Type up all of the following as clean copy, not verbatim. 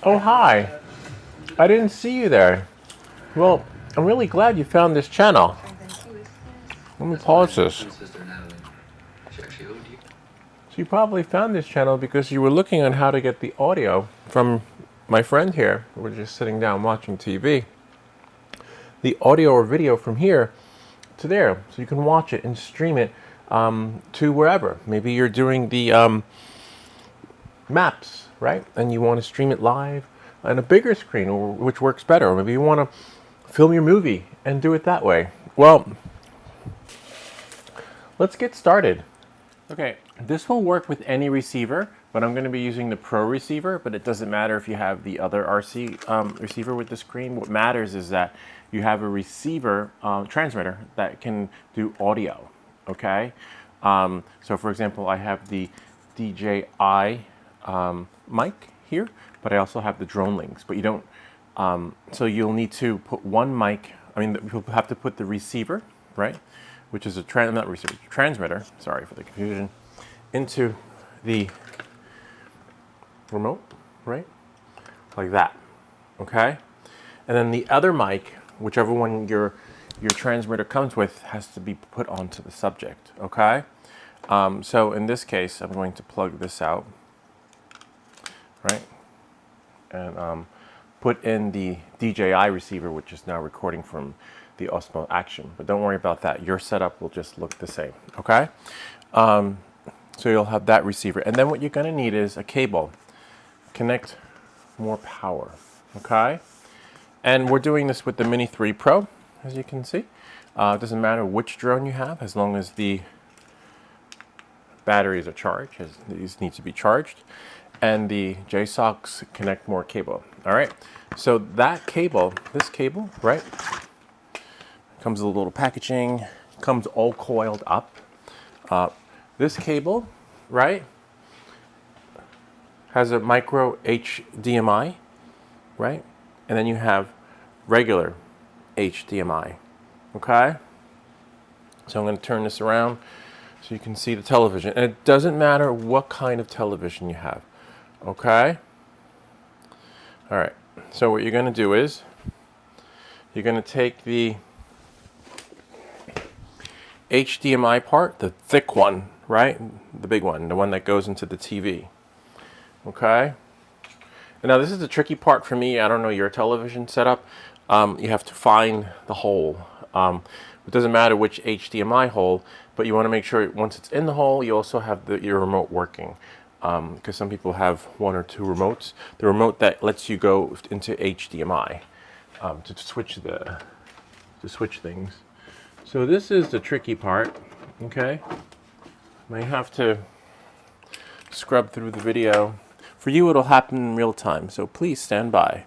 Oh, hi. I didn't see you there. Well, I'm really glad you found this channel. Let me pause this. So you probably found this channel because you were looking on how to get the audio from my friend here. We're just sitting down watching TV. The audio or video from here to there. So you can watch it and stream it to wherever. Maybe you're doing the maps, right? And you want to stream it live on a bigger screen, or which works better. Or maybe you want to film your movie and do it that way. Well, let's get started. Okay, this will work with any receiver, but I'm going to be using the Pro receiver, but it doesn't matter if you have the other RC receiver with the screen. What matters is that you have a receiver transmitter that can do audio, okay? So for example, I have the DJI mic here, but I also have the drone links, but you don't, so you'll need to put one mic, you'll have to put the receiver, right? Which is a transmitter, sorry for the confusion, into the remote, right? Like that, okay? And then the other mic, whichever one your transmitter comes with, has to be put onto the subject, okay? So in this case, I'm going to plug this out, right? And put in the DJI receiver, which is now recording from the Osmo Action. But don't worry about that. Your setup will just look the same, okay? So you'll have that receiver. And then what you're gonna need is a cable. Connect more power, okay? And we're doing this with the Mini 3 Pro, as you can see. It doesn't matter which drone you have, as long as the batteries are charged, as these need to be charged. And the JSOX Connect More cable, all right? So that cable, this cable, right? Comes with a little packaging, comes all coiled up. This cable, right, has a micro HDMI, right? And then you have regular HDMI, okay? So I'm going to turn this around so you can see the television. And it doesn't matter what kind of television you have, okay? All right, so what you're going to do is you're going to take the HDMI part, the thick one, right? The big one, the one that goes into the TV. Okay? And now this is the tricky part for me. I don't know your television setup. You have to find the hole. It doesn't matter which HDMI hole, but you want to make sure once it's in the hole, you also have your remote working. Because some people have one or two remotes. The remote that lets you go into HDMI to switch things. So this is the tricky part, okay? May have to scrub through the video. For you, it'll happen in real time, so please stand by.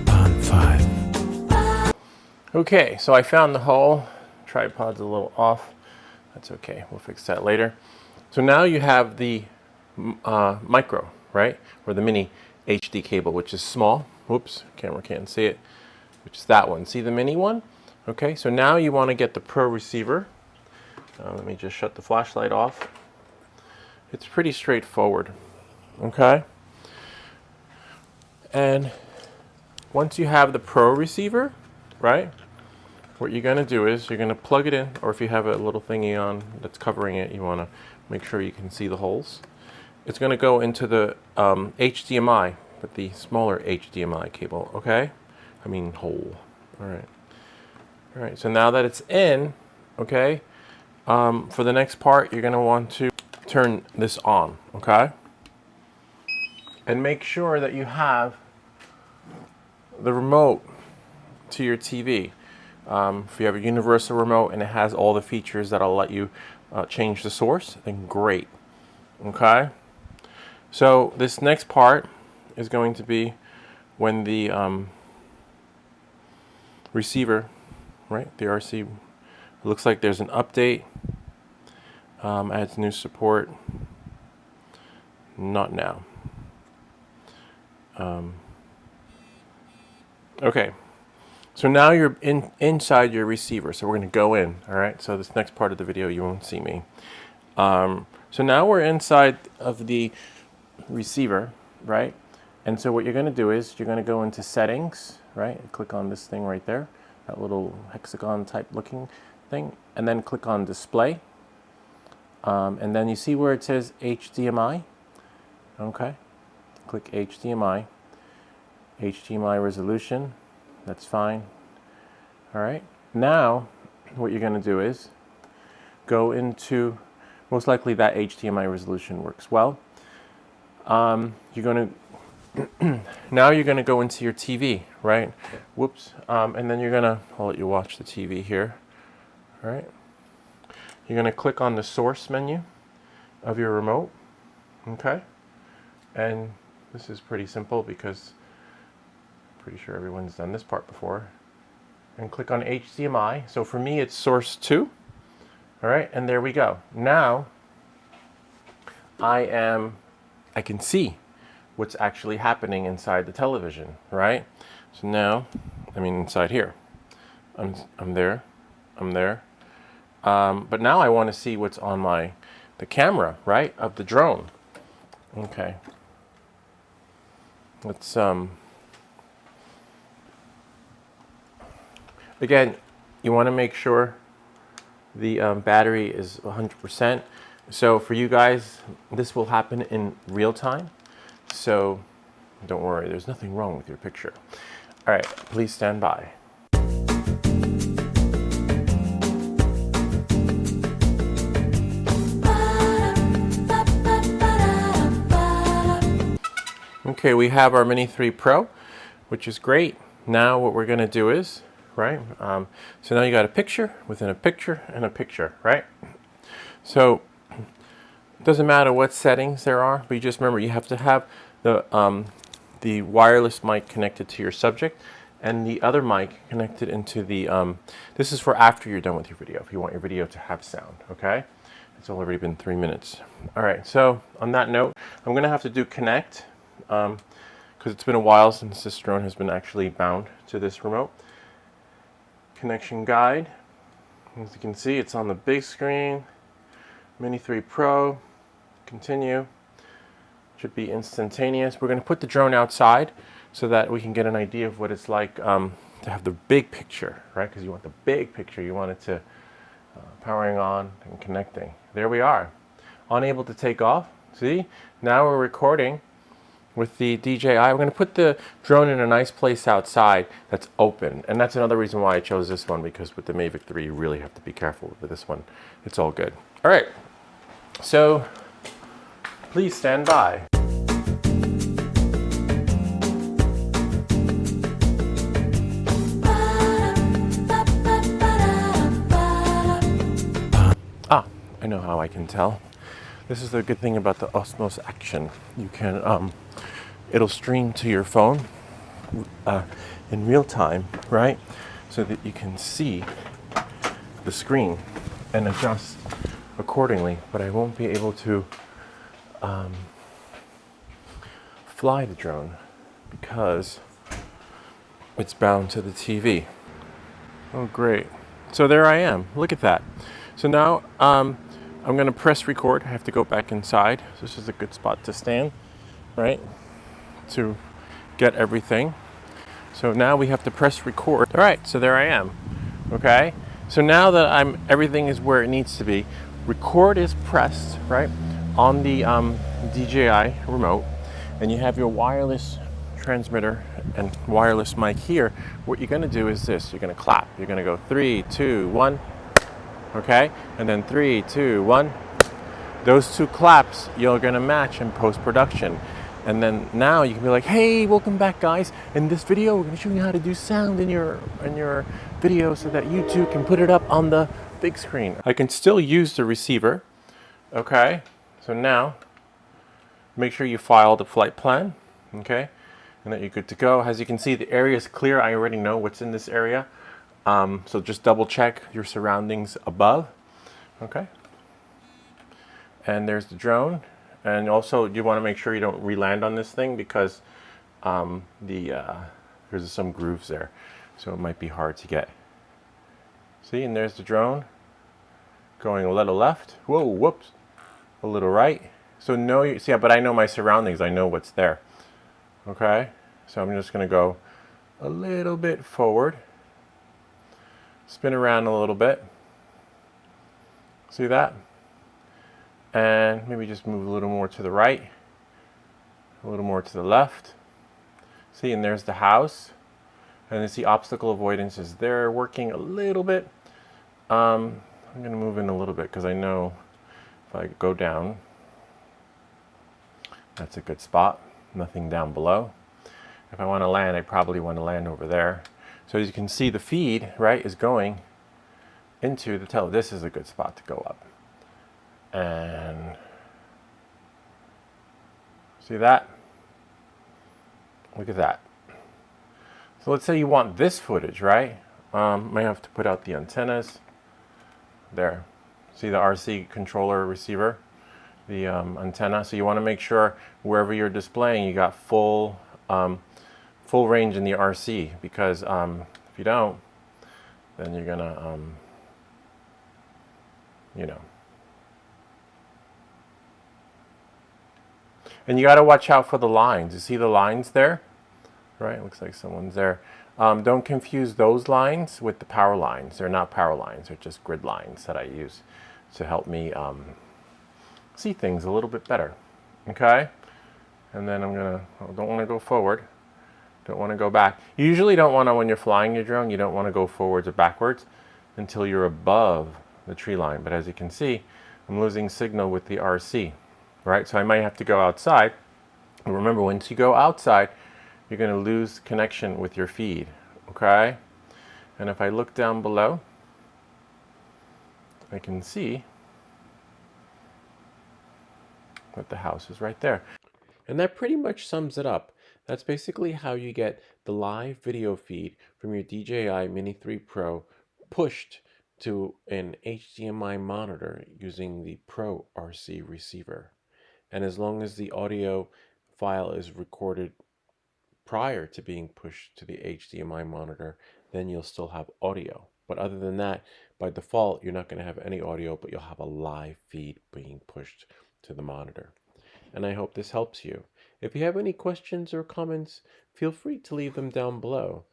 On 5. Okay, so I found the hole. Tripod's a little off. That's okay, we'll fix that later. So now you have the micro, right? Or the mini HD cable, which is small. Whoops, camera can't see it. Which is that one. See the mini one? Okay, so now you want to get the Pro receiver. Let me just shut the flashlight off. It's pretty straightforward, okay? And once you have the Pro receiver, right? What you're gonna do is you're gonna plug it in, or if you have a little thingy on that's covering it, you wanna make sure you can see the holes. It's going to go into the HDMI, but the smaller HDMI cable, okay? I mean hole. All right. All right, so now that it's in, okay, for the next part, you're going to want to turn this on, okay? And make sure that you have the remote to your TV. If you have a universal remote and it has all the features that'll let you change the source, then great, okay? So this next part is going to be when the receiver, right, the RC, looks like there's an update, adds new support, not now. Okay, So now you're inside your receiver. So we're going to go in. All right. So this next part of the video, you won't see me. So now we're inside of the receiver, right? And so what you're going to do is you're going to go into settings, right? And click on this thing right there, that little hexagon type looking thing, and then click on display. And then you see where it says HDMI. Okay. Click HDMI. HDMI resolution. That's fine. All right. Now, what you're going to do is go into, most likely that HDMI resolution works well. You're going to, now you're going to go into your TV, right? Whoops. And then you're going to, I'll let you watch the TV here. All right. You're going to click on the source menu of your remote. Okay. And this is pretty simple because I'm pretty sure everyone's done this part before. And click on HDMI. So for me, it's source 2. All right. And there we go. Now I can see what's actually happening inside the television, right? So now, inside here, I'm there. But now I want to see what's on the camera, right, of the drone. Okay. Let's again, you want to make sure the battery is 100%. So for you guys, this will happen in real time. So don't worry, there's nothing wrong with your picture. All right, please stand by. Okay, we have our Mini 3 Pro, which is great. Now what we're going to do is, right, so now you got a picture within a picture and a picture, right? So it doesn't matter what settings there are, but you just remember you have to have the wireless mic connected to your subject and the other mic connected into the, this is for after you're done with your video, if you want your video to have sound, okay? It's already been 3 minutes. All right, so on that note, I'm going to have to do connect, because it's been a while since this drone has been actually bound to this remote. Connection guide. As you can see, it's on the big screen. Mini 3 Pro. Continue. Should be instantaneous. We're going to put the drone outside so that we can get an idea of what it's like to have the big picture, right? Because you want the big picture. You want it to powering on and connecting. There we are. Unable to take off. See? Now we're recording with the DJI. We're going to put the drone in a nice place outside that's open. And that's another reason why I chose this one, because with the Mavic 3, you really have to be careful with this one. It's all good. All right. So please stand by. I know how I can tell. This is the good thing about the Osmos Action. You can, it'll stream to your phone in real time, right? So that you can see the screen and adjust accordingly. But I won't be able to fly the drone because it's bound to the TV. Oh, great. So there I am. Look at that. So now I'm going to press record. I have to go back inside. This is a good spot to stand, right? To get everything. So now we have to press record. All right, so there I am. Okay. So now that everything is where it needs to be, record is pressed, right, on the DJI remote, and you have your wireless transmitter and wireless mic here. What you're going to do is this. You're going to clap. You're going to go 3, 2, 1. Okay, and then 3, 2, 1. Those two claps you're gonna match in post-production, and then now you can be like, "Hey, welcome back, guys! In this video, we're gonna show you how to do sound in your video, so that you too can put it up on the big screen." I can still use the receiver. Okay, so now make sure you file the flight plan. Okay, and that you're good to go. As you can see, the area is clear. I already know what's in this area. So just double check your surroundings above. Okay. And there's the drone. And also you want to make sure you don't re-land on this thing because there's some grooves there. so it might be hard to get. See, and there's the drone going a little left. Whoa, whoops, a little right. So see, but I know my surroundings. I know what's there. Okay, so I'm just going to go a little bit forward, spin around a little bit. See that? And maybe just move a little more to the right, a little more to the left. See, and there's the house. And you see obstacle avoidance is there working a little bit. I'm going to move in a little bit because I know if I go down, that's a good spot. Nothing down below. If I want to land, I probably want to land over there. So as you can see, the feed, right, is going into the tele. This is a good spot to go up. And see that? Look at that. So let's say you want this footage, right? May have to put out the antennas. There. See the RC controller receiver? The antenna. So you want to make sure wherever you're displaying, you got full range in the RC, because if you don't, then you're gonna, you know. And you got to watch out for the lines. You see the lines there? Right? Looks like someone's there. Don't confuse those lines with the power lines. They're not power lines. They're just grid lines that I use to help me see things a little bit better. Okay? And then I don't want to go forward. Don't want to go back. You usually don't want to, when you're flying your drone, you don't want to go forwards or backwards until you're above the tree line. But as you can see, I'm losing signal with the RC. Right? So I might have to go outside. And remember, once you go outside, you're going to lose connection with your feed. Okay? And if I look down below, I can see that the house is right there. And that pretty much sums it up. That's basically how you get the live video feed from your DJI Mini 3 Pro pushed to an HDMI monitor using the Pro RC receiver. And as long as the audio file is recorded prior to being pushed to the HDMI monitor, then you'll still have audio. But other than that, by default, you're not going to have any audio, but you'll have a live feed being pushed to the monitor. And I hope this helps you. If you have any questions or comments, feel free to leave them down below,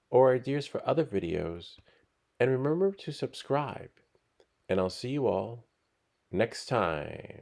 or ideas for other videos. And remember to subscribe. And I'll see you all next time.